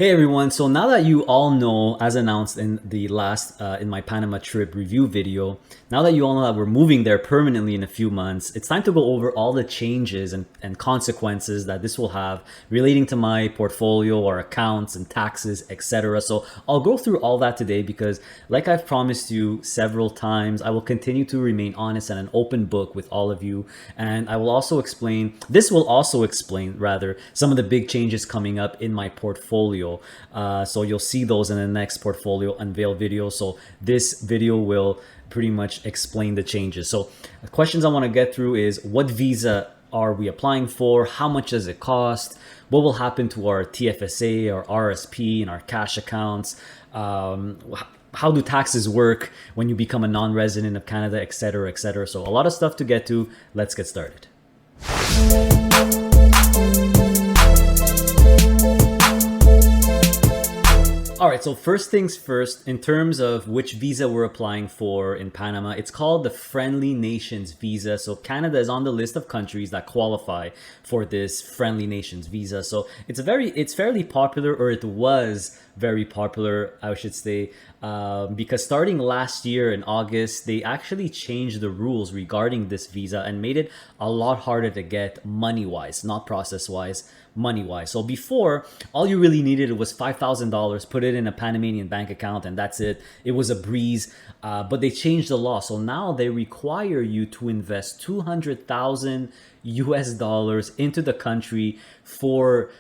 Hey everyone, so now that you all know, as announced in the last, in my Panama trip review video, now that you all know that we're moving there permanently in a few months, it's time to go over all the changes and consequences that this will have relating to my portfolio or accounts and taxes, etc. So I'll go through all that today because like I've promised you several times, I will continue to remain honest and an open book with all of you. And I will also explain, this will also explain rather, some of the big changes coming up in my portfolio. So you'll see those in the next portfolio unveil video. So this video will pretty much explain the changes. So the questions I want to get through is, what visa are we applying for? How much does it cost? What will happen to our TFSA or RRSP and our cash accounts? How do taxes work when you become a non-resident of Canada, etc., etc. So a lot of stuff to get to. Let's get started. All right, so first things first, in terms of which visa we're applying for in Panama, it's called the Friendly Nations visa. So Canada is on the list of countries that qualify for this Friendly Nations visa. So it's fairly popular, or it was very popular, I should say, because starting last year in August, they actually changed the rules regarding this visa and made it a lot harder to get money-wise, not process-wise, money-wise. So before, all you really needed was $5,000, put it in a Panamanian bank account, and that's it. It was a breeze, but they changed the law. So now they require you to invest 200,000 US dollars into the country for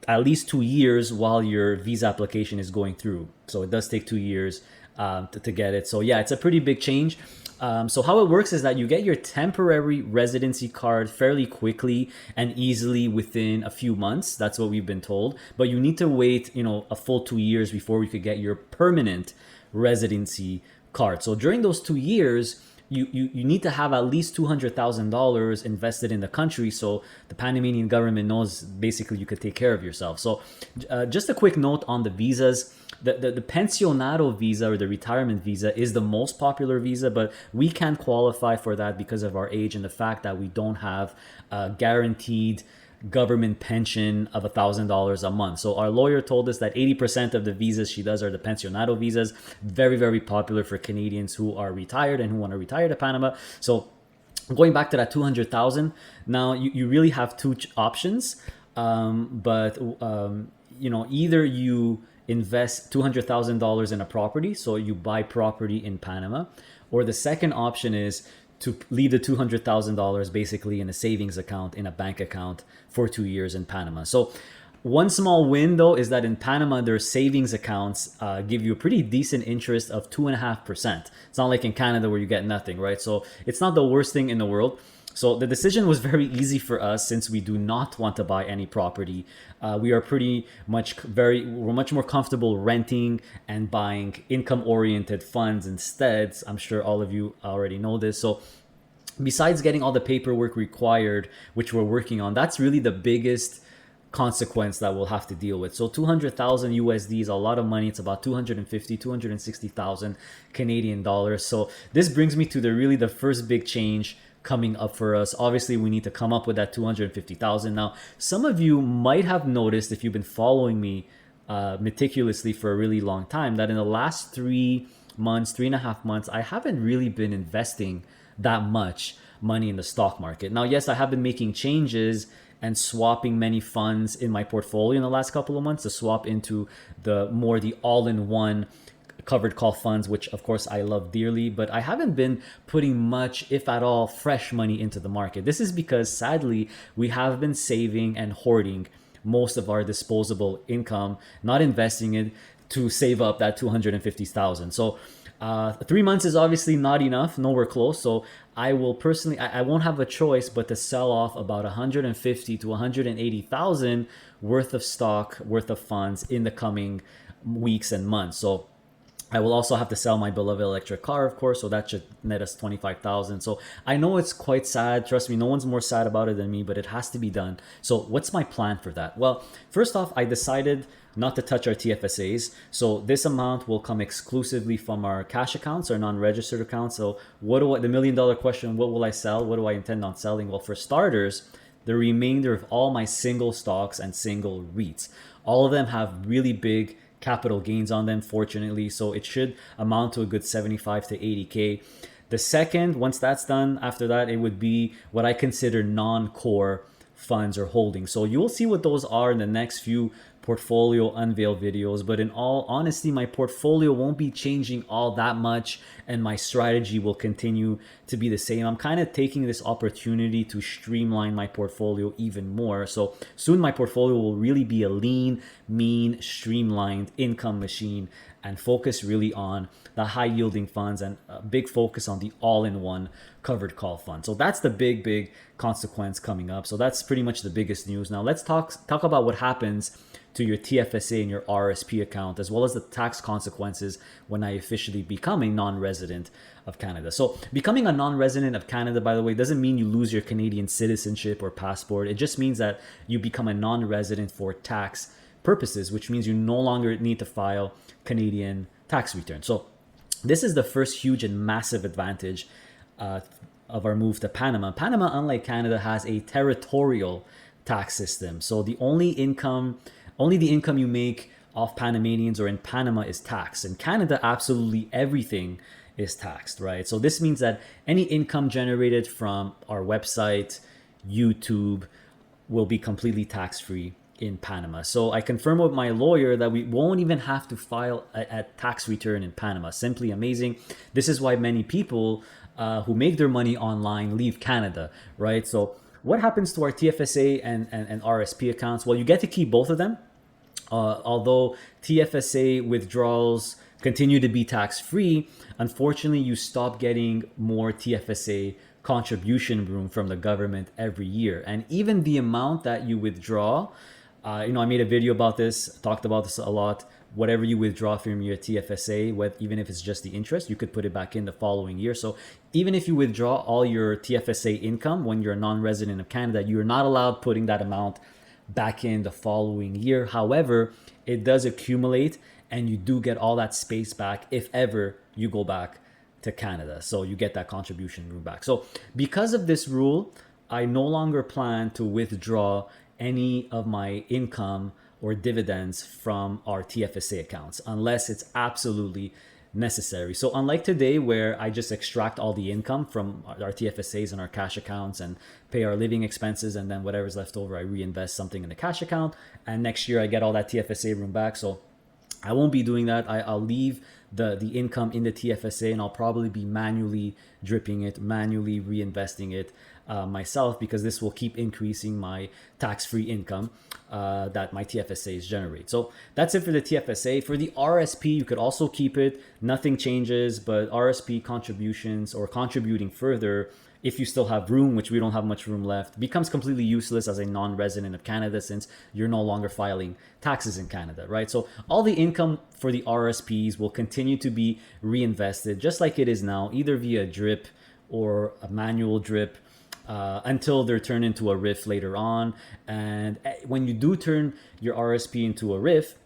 at least 2 years while your visa application is going through. So it does take 2 years to get it. So yeah, it's a pretty big change. So how it works is that you get your temporary residency card fairly quickly and easily within a few months. That's what we've been told. But you need to wait, a full 2 years before you could get your permanent residency card. So during those 2 years, you need to have at least $200,000 invested in the country, so the Panamanian government knows basically you could take care of yourself. So just a quick note on the visas. The pensionado visa, or the retirement visa, is the most popular visa, but we can't qualify for that because of our age and the fact that we don't have a guaranteed government pension of $1,000 a month. So our lawyer told us that 80% of the visas she does are the pensionado visas. Very, very popular for Canadians who are retired and who want to retire to Panama. So going back to that 200,000, now you really have two options. Either you invest $200,000 in a property, so you buy property in Panama, or the second option is to leave the $200,000 basically in a savings account, in a bank account for 2 years in Panama. So one small win though is that in Panama, their savings accounts give you a pretty decent interest of 2.5%. It's not like in Canada where you get nothing, right? So it's not the worst thing in the world. So the decision was very easy for us since we do not want to buy any property. We are we're much more comfortable renting and buying income-oriented funds instead. I'm sure all of you already know this. So besides getting all the paperwork required, which we're working on, that's really the biggest consequence that we'll have to deal with. So 200,000 USD is a lot of money. It's about 260,000 Canadian dollars. So this brings me to the first big change coming up for us. Obviously, we need to come up with that 250,000. Now, some of you might have noticed, if you've been following me meticulously for a really long time, that in the last 3.5 months, I haven't really been investing that much money in the stock market. Now, yes, I have been making changes and swapping many funds in my portfolio in the last couple of months to swap into the all-in-one covered call funds, which of course I love dearly, but I haven't been putting much, if at all, fresh money into the market. This is because sadly, we have been saving and hoarding most of our disposable income, not investing it to save up that 250,000. So 3 months is obviously not enough, nowhere close. So I will personally, I won't have a choice but to sell off about 150 to 180,000 worth of stock, worth of funds in the coming weeks and months. So I will also have to sell my beloved electric car, of course, so that should net us 25,000. So I know it's quite sad. Trust me, no one's more sad about it than me, but it has to be done. So what's my plan for that? Well, first off, I decided not to touch our TFSAs. So this amount will come exclusively from our cash accounts, our non-registered accounts. So the $1,000,000 question, what will I sell? What do I intend on selling? Well, for starters, the remainder of all my single stocks and single REITs. All of them have really big capital gains on them, fortunately. So it should amount to a good 75 to 80K. The second, once that's done, after that, it would be what I consider non-core funds or holdings. So you'll see what those are in the next few portfolio unveil videos. But in all honesty, my portfolio won't be changing all that much and my strategy will continue to be the same. I'm kind of taking this opportunity to streamline my portfolio even more. So soon my portfolio will really be a lean, mean, streamlined income machine and focus really on the high yielding funds and a big focus on the all-in-one covered call fund. So that's the big consequence coming up. So that's pretty much the biggest news. Now let's talk about what happens to your TFSA and your RRSP account, as well as the tax consequences when I officially become a non-resident of Canada. So becoming a non-resident of Canada, by the way, doesn't mean you lose your Canadian citizenship or passport. It just means that you become a non-resident for tax purposes, which means you no longer need to file Canadian tax returns. So this is the first huge and massive advantage of our move to Panama. Panama, unlike Canada, has a territorial tax system. So only the income you make off Panamanians or in Panama is taxed. In Canada, absolutely everything is taxed, right? So this means that any income generated from our website, YouTube, will be completely tax-free in Panama. So I confirmed with my lawyer that we won't even have to file a tax return in Panama. Simply amazing. This is why many people who make their money online leave Canada, right? So what happens to our TFSA and RSP accounts? Well, you get to keep both of them. Although TFSA withdrawals continue to be tax-free, unfortunately, you stop getting more TFSA contribution room from the government every year. And even the amount that you withdraw, I made a video about this, talked about this a lot. Whatever you withdraw from your TFSA, even if it's just the interest, you could put it back in the following year. So even if you withdraw all your TFSA income when you're a non-resident of Canada, you're not allowed putting that amount back in the following year. However, it does accumulate and you do get all that space back if ever you go back to Canada. So you get that contribution room back. So because of this rule, I no longer plan to withdraw any of my income or dividends from our TFSA accounts unless it's absolutely necessary. So unlike today where I just extract all the income from our TFSAs and our cash accounts and pay our living expenses, and then whatever's left over I reinvest something in the cash account, and next year I get all that TFSA room back. So I won't be doing that. I'll leave the income in the TFSA and I'll probably be manually dripping it, manually reinvesting it myself, because this will keep increasing my tax-free income that my TFSAs generate. So that's it for the TFSA. For the RSP, you could also keep it. Nothing changes, but RSP contributions or contributing further, if you still have room, which we don't have much room left, becomes completely useless as a non-resident of Canada since you're no longer filing taxes in Canada, right? So all the income for the RSPs will continue to be reinvested just like it is now, either via drip or a manual drip, until they're turned into a RIF later on. And when you do turn your RSP into a RIF,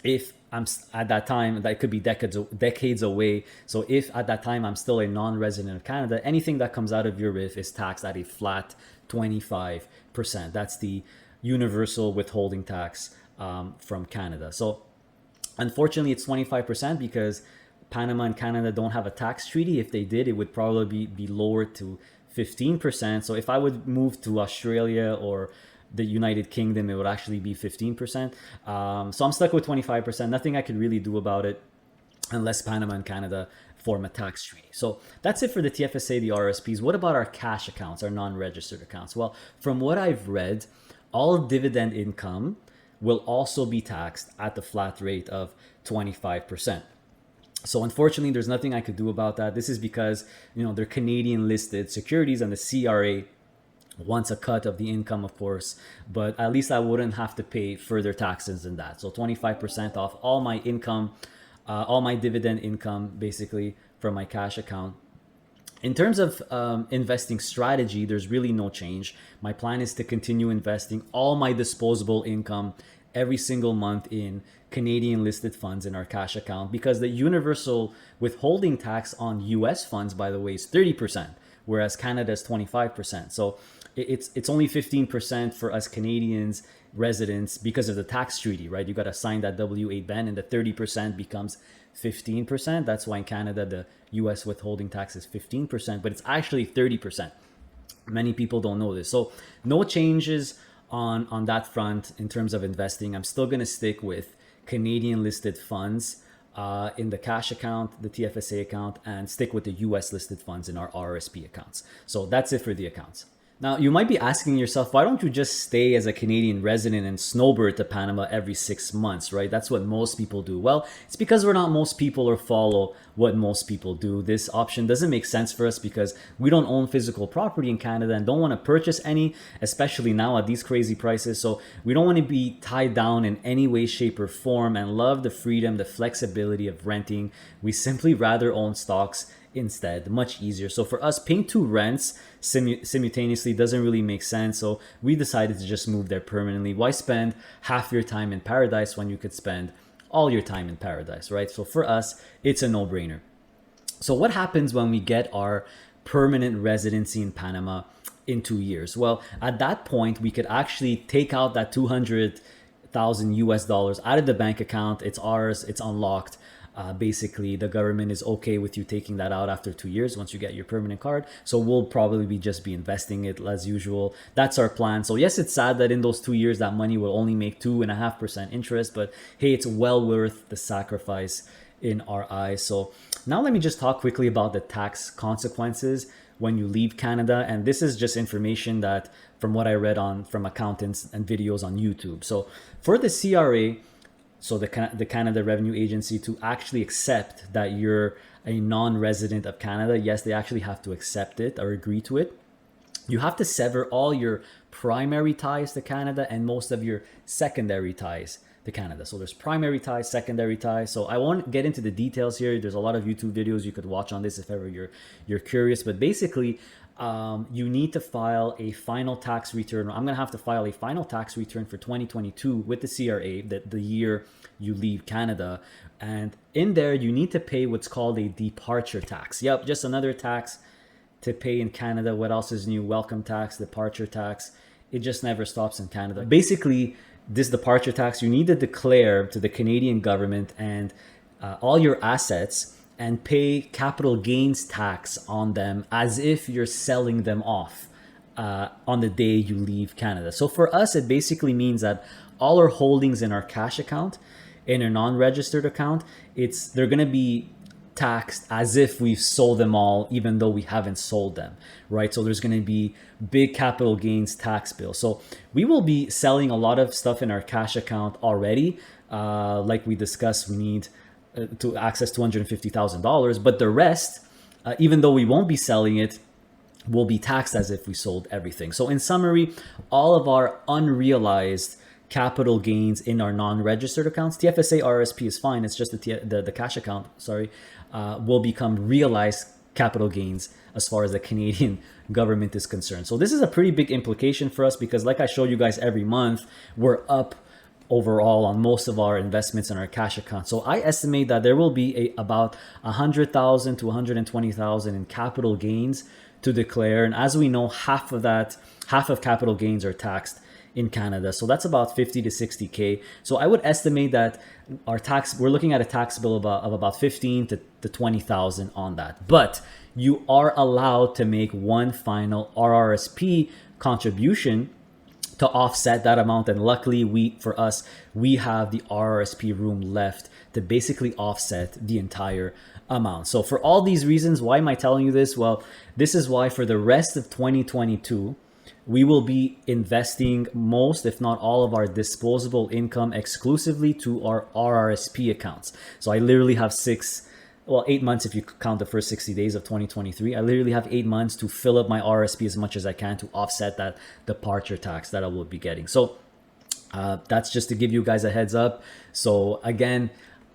if I'm at that time, that could be decades away. So if at that time I'm still a non-resident of Canada, anything that comes out of your RIF is taxed at a flat 25%. That's the universal withholding tax from Canada. So unfortunately, it's 25% because Panama and Canada don't have a tax treaty. If they did, it would probably be lowered to 15%. So if I would move to Australia or the United Kingdom, it would actually be 15%. So I'm stuck with 25%. Nothing I could really do about it unless Panama and Canada form a tax treaty. So that's it for the TFSA, the RSPs. What about our cash accounts, our non-registered accounts? Well, from what I've read, all dividend income will also be taxed at the flat rate of 25%. So unfortunately, there's nothing I could do about that. This is because, they're Canadian listed securities and the CRA wants a cut of the income, of course, but at least I wouldn't have to pay further taxes than that. So 25% off all my income, all my dividend income, basically from my cash account. In terms of investing strategy, there's really no change. My plan is to continue investing all my disposable income every single month in Canadian listed funds in our cash account, because the universal withholding tax on US funds, by the way, is 30%, whereas Canada is 25%. So it's only 15% for us Canadians residents because of the tax treaty, right? You got to sign that W8 band, and the 30% becomes 15%. That's why in Canada the US withholding tax is 15%, but it's actually 30%. Many people don't know this. So no changes on that front in terms of investing. I'm still going to stick with Canadian listed funds in the cash account, the TFSA account, and stick with the US listed funds in our RRSP accounts. So that's it for the accounts. Now, you might be asking yourself, why don't you just stay as a Canadian resident and snowbird to Panama every 6 months, right? That's what most people do. Well, it's because we're not most people or follow what most people do. This option doesn't make sense for us because we don't own physical property in Canada and don't want to purchase any, especially now at these crazy prices. So we don't want to be tied down in any way, shape, or form and love the freedom, the flexibility of renting. We simply rather own stocks instead. Much easier. So for us, paying two rents simultaneously doesn't really make sense. So we decided to just move there permanently. Why spend half your time in paradise when you could spend all your time in paradise, right? So for us, it's a no-brainer. So what happens when we get our permanent residency in Panama in 2 years? Well, at that point, we could actually take out that 200,000 US dollars out of the bank account. It's ours. It's unlocked. Basically, the government is okay with you taking that out after 2 years once you get your permanent card. So we'll probably just be investing it as usual. That's our plan. So yes, it's sad that in those 2 years that money will only make 2.5% interest, but hey, it's well worth the sacrifice in our eyes. So now let me just talk quickly about the tax consequences when you leave Canada. And this is just information that from what I read on from accountants and videos on YouTube. So for the CRA, so the Canada Revenue Agency, to actually accept that you're a non-resident of Canada, yes, they actually have to accept it or agree to it. You have to sever all your primary ties to Canada and most of your secondary ties to Canada. So there's primary ties, secondary ties. So I won't get into the details here. There's a lot of YouTube videos you could watch on this if ever you're curious. But basically, you need to file a final tax return. I'm going to have to file a final tax return for 2022 with the CRA, the year you leave Canada. And in there, you need to pay what's called a departure tax. Yep, just another tax to pay in Canada. What else is new? Welcome tax, departure tax. It just never stops in Canada. Basically, this departure tax, you need to declare to the Canadian government and all your assets and pay capital gains tax on them as if you're selling them off on the day you leave Canada. So for us, it basically means that all our holdings in our cash account, in a non-registered account, they're going to be taxed as if we've sold them all, even though we haven't sold them, right? So there's going to be big capital gains tax bill. So we will be selling a lot of stuff in our cash account already. Like we discussed, we need to access $250,000, but the rest, even though we won't be selling it, will be taxed as if we sold everything. So in summary, all of our unrealized capital gains in our non-registered accounts, TFSA RRSP is fine, it's just the cash account, will become realized capital gains as far as the Canadian government is concerned. So this is a pretty big implication for us because like I show you guys every month, we're up overall on most of our investments in our cash account. So I estimate that there will be about 100,000 to 120,000 in capital gains to declare. And as we know, half of capital gains are taxed in Canada. So that's about 50 to 60K. So I would estimate that we're looking at a tax bill of about 15 to 20,000 on that. But you are allowed to make one final RRSP contribution to offset that amount. And luckily we have the RRSP room left to basically offset the entire amount. So for all these reasons, why am I telling you this? Well, this is why for the rest of 2022, we will be investing most, if not all, of our disposable income exclusively to our RRSP accounts. So I literally have 8 months if you count the first 60 days of 2023. I literally have 8 months to fill up my RRSP as much as I can to offset that departure tax that I will be getting. So that's just to give you guys a heads up. So again,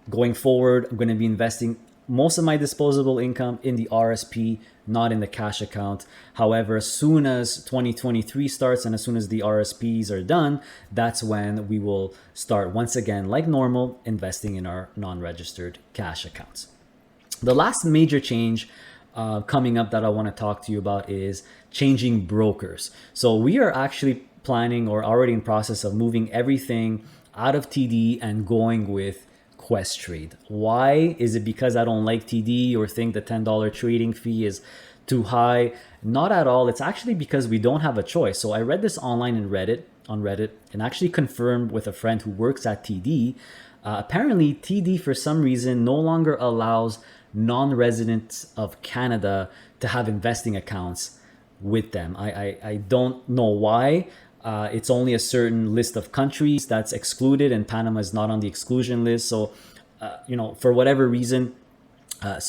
going forward, I'm going to be investing most of my disposable income in the RRSP, not in the cash account. However, as soon as 2023 starts and as soon as the RRSPs are done, that's when we will start once again, like normal, investing in our non-registered cash accounts. The last major change coming up that I want to talk to you about is changing brokers. So we are actually planning or already in process of moving everything out of TD and going with Questrade. Why? Is it because I don't like TD or think the $10 trading fee is too high? Not at all. It's actually because we don't have a choice. So I read this online on Reddit, and actually confirmed with a friend who works at TD. Apparently, TD for some reason no longer allows non-residents of Canada to have investing accounts with them. I don't know why. It's only a certain list of countries that's excluded, and Panama is not on the exclusion list. So, for whatever reason, I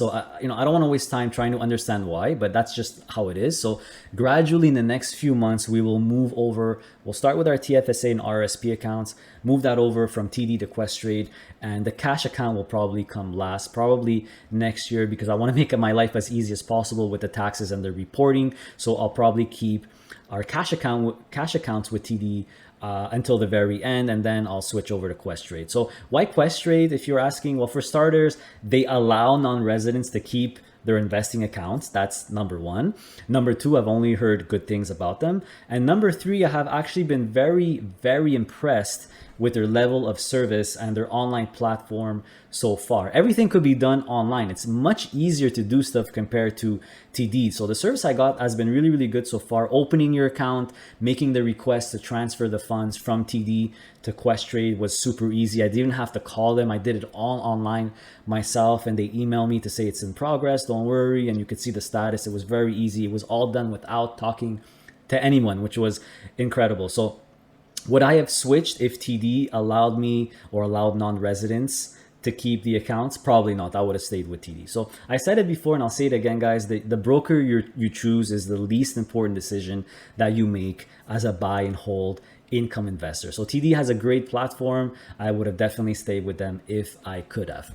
don't want to waste time trying to understand why, but that's just how it is. So gradually in the next few months, we will move over. We'll start with our TFSA and RRSP accounts, move that over from TD to Questrade, and the cash account will probably come last, probably next year, because I want to make my life as easy as possible with the taxes and the reporting. So I'll probably keep our cash accounts with TD until the very end, and then I'll switch over to Questrade. So why Questrade? If you're asking, well, for starters, they allow non-residents to keep their investing accounts. That's number one. Number two, I've only heard good things about them. And number three, I have actually been very, very impressed with their level of service and their online platform so far. Everything could be done online. It's much easier to do stuff compared to TD. So the service I got has been really, really good so far. Opening your account, making the request to transfer the funds from TD to Questrade was super easy. I didn't have to call them. I did it all online myself, and they emailed me to say it's in progress, don't worry, and you could see the status. It was very easy. It was all done without talking to anyone, which was incredible. So would I have switched if TD allowed me or allowed non-residents to keep the accounts? Probably not. I would have stayed with TD. So I said it before and I'll say it again, guys. The broker you choose is the least important decision that you make as a buy and hold income investor. So TD has a great platform. I would have definitely stayed with them if I could have.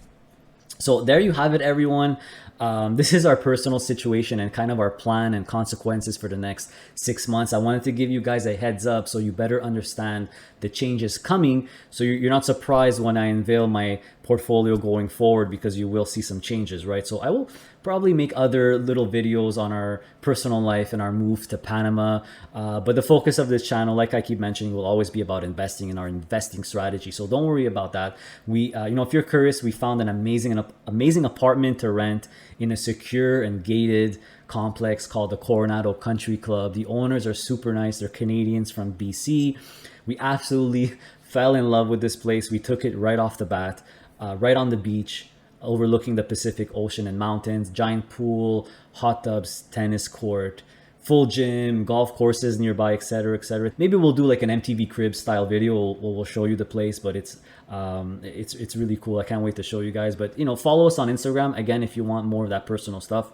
So there you have it, everyone. This is our personal situation and kind of our plan and consequences for the next 6 months. I wanted to give you guys a heads up so you better understand the changes coming, so you're not surprised when I unveil my portfolio going forward, because you will see some changes, right? So I will probably make other little videos on our personal life and our move to Panama. But the focus of this channel, like I keep mentioning, will always be about investing in our investing strategy. So don't worry about that. We, if you're curious, we found an amazing apartment to rent in a secure and gated complex called the Coronado Country Club. The owners are super nice. They're Canadians from BC. We absolutely fell in love with this place. We took it right off the bat, right on the beach, overlooking the Pacific Ocean and mountains, giant pool, hot tubs, tennis court, full gym, golf courses nearby, etc., etc. Maybe we'll do like an MTV Cribs style video. We'll show you the place, but it's really cool. I can't wait to show you guys. But follow us on Instagram again if you want more of that personal stuff.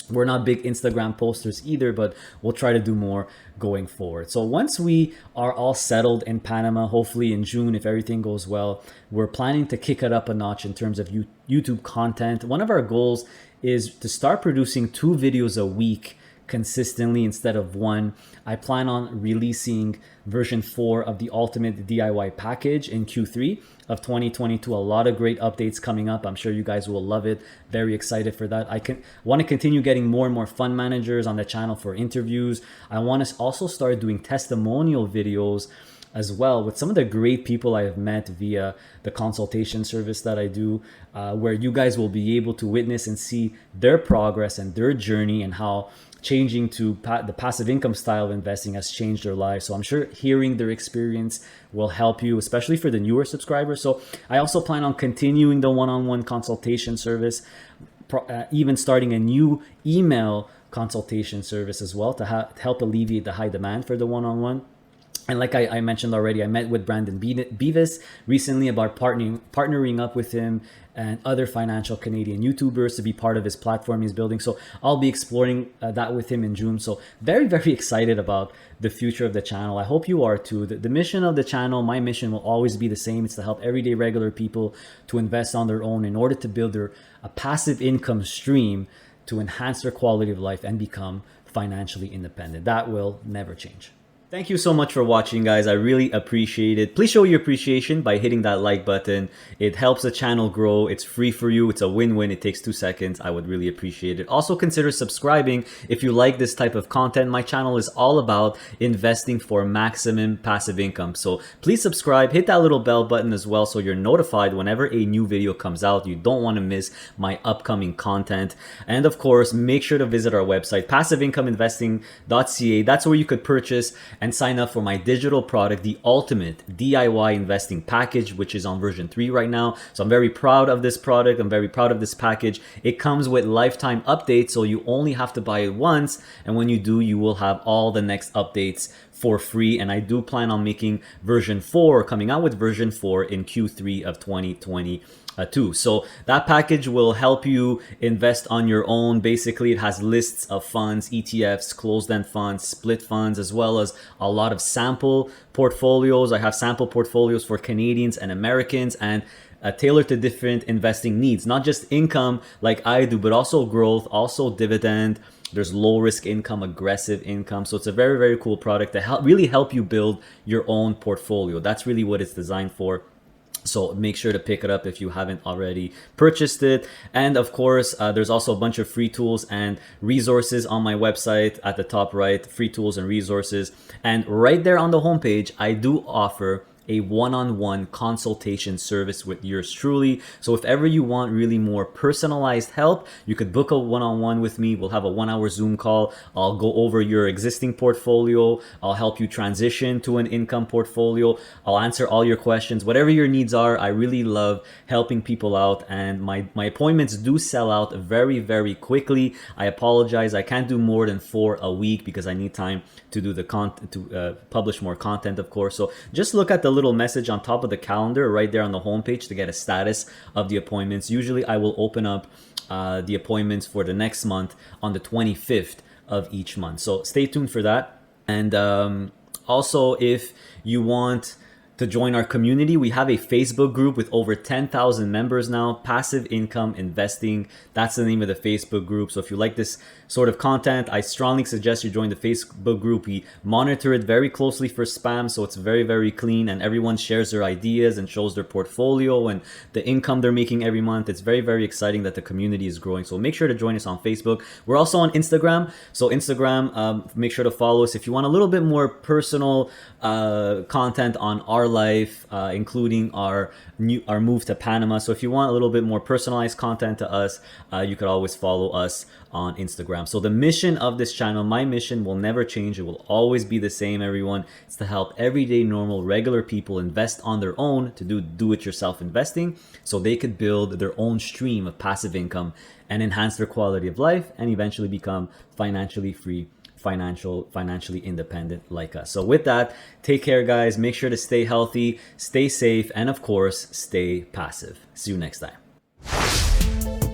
We're not big Instagram posters either, but we'll try to do more going forward. So once we are all settled in Panama, hopefully in June, if everything goes well, we're planning to kick it up a notch in terms of YouTube content. One of our goals is to start producing 2 videos a week consistently instead of 1. I plan on releasing version 4 of the ultimate DIY package in Q3 of 2022. A lot of great updates coming up. I'm sure you guys will love it. Very excited for that. I want to continue getting more and more fund managers on the channel for interviews. I want to also start doing testimonial videos as well with some of the great people I have met via the consultation service that I do, where you guys will be able to witness and see their progress and their journey and how changing to the passive income style of investing has changed their lives. So I'm sure hearing their experience will help you, especially for the newer subscribers. So I also plan on continuing the one-on-one consultation service, even starting a new email consultation service as well to help alleviate the high demand for the one-on-one. And like I mentioned already, I met with Brandon Beavis recently about partnering up with him and other financial Canadian YouTubers to be part of his platform he's building. So I'll be exploring that with him in June. So very, very excited about the future of the channel. I hope you are too. The mission of the channel, my mission will always be the same. It's to help everyday regular people to invest on their own in order to build a passive income stream to enhance their quality of life and become financially independent. That will never change. Thank you so much for watching, guys. I really appreciate it. Please show your appreciation by hitting that like button. It helps the channel grow. It's free for you. It's a win-win. It takes 2 seconds. I would really appreciate it. Also, consider subscribing if you like this type of content. My channel is all about investing for maximum passive income. So please subscribe. Hit that little bell button as well so you're notified whenever a new video comes out. You don't want to miss my upcoming content. And of course, make sure to visit our website, passiveincomeinvesting.ca. That's where you could purchase and sign up for my digital product, the ultimate DIY investing package, which is on version 3 right now. So I'm very proud of this product. I'm very proud of this package. It comes with lifetime updates, so you only have to buy it once. And when you do, you will have all the next updates for free. And I do plan on making version 4, coming out with version 4 in Q3 of 2022. So that package will help you invest on your own. Basically, it has lists of funds, ETFs, closed-end funds, split funds, as well as a lot of sample portfolios. I have sample portfolios for Canadians and Americans, and tailored to different investing needs, not just income like I do, but also growth, also dividend. There's low risk income, aggressive income. So it's a very, very cool product to really help you build your own portfolio. That's really what it's designed for. So make sure to pick it up if you haven't already purchased it. And of course, there's also a bunch of free tools and resources on my website at the top right, free tools and resources. And right there on the homepage, I do offer a one-on-one consultation service with yours truly. So if ever you want really more personalized help, you could book a one-on-one with me. We'll have a 1-hour Zoom call. I'll go over your existing portfolio. I'll help you transition to an income portfolio. I'll answer all your questions, whatever your needs are. I really love helping people out, and my appointments do sell out very, very quickly. I apologize. I can't do more than 4 a week because I need time to do the content, to publish more content, of course. So just look at the little message on top of the calendar right there on the homepage to get a status of the appointments. Usually I will open up the appointments for the next month on the 25th of each month. So stay tuned for that. And also, if you want to join our community, we have a Facebook group with over 10,000 members now. Passive Income Investing, that's the name of the Facebook group. So if you like this sort of content, I strongly suggest you join the Facebook group. We monitor it very closely for spam, so it's very, very clean, and everyone shares their ideas and shows their portfolio and the income they're making every month. It's very, very exciting that the community is growing. So make sure to join us on Facebook. We're also on Instagram. So Instagram, make sure to follow us if you want a little bit more personal content on our life, including our move to Panama. So if you want a little bit more personalized content to us, you could always follow us on Instagram. So the mission of this channel, my mission, will never change. It will always be the same, everyone. It's to help everyday, normal, regular people invest on their own, to do it yourself investing, so they could build their own stream of passive income and enhance their quality of life and eventually become financially free, financially independent like us. So with that, take care, guys. Make sure to stay healthy, stay safe, and of course, stay passive. See you next time.